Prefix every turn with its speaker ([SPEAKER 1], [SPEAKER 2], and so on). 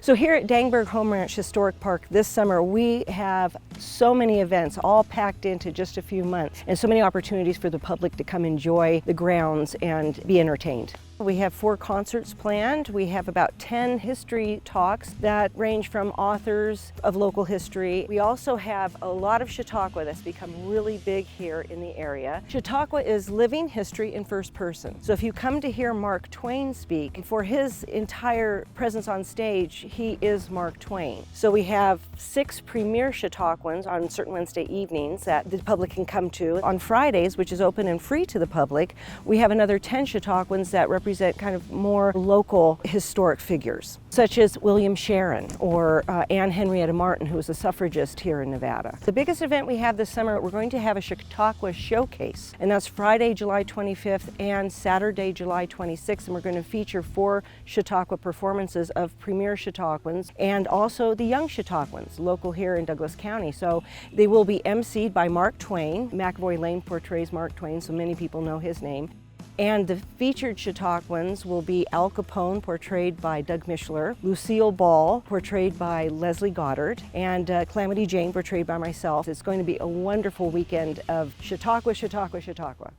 [SPEAKER 1] So here at Dangberg Home Ranch Historic Park this summer, we have so many events all packed into just a few months and so many opportunities for the public to come enjoy the grounds and be entertained. We have 4 concerts planned. We have about 10 history talks that range from authors of local history. We also have a lot of Chautauqua that's become really big here in the area. Chautauqua is living history in first person. So if you come to hear Mark Twain speak, for his entire presence on stage, he is Mark Twain. So we have 6 premier Chautauquans on certain Wednesday evenings that the public can come to. On Fridays, which is open and free to the public, we have another 10 Chautauquans that represent kind of more local historic figures, such as William Sharon or Anne Henrietta Martin, who was a suffragist here in Nevada. The biggest event we have this summer, we're going to have a Chautauqua showcase, and that's Friday, July 25th and Saturday, July 26th, and we're going to feature 4 Chautauqua performances of premier Chautauquans and also the young Chautauquans, local here in Douglas County. So they will be emceed by Mark Twain. McAvoy Lane portrays Mark Twain, so many people know his name. And the featured Chautauquans will be Al Capone, portrayed by Doug Mishler, Lucille Ball, portrayed by Leslie Goddard, and Calamity Jane, portrayed by myself. It's going to be a wonderful weekend of Chautauqua, Chautauqua, Chautauqua.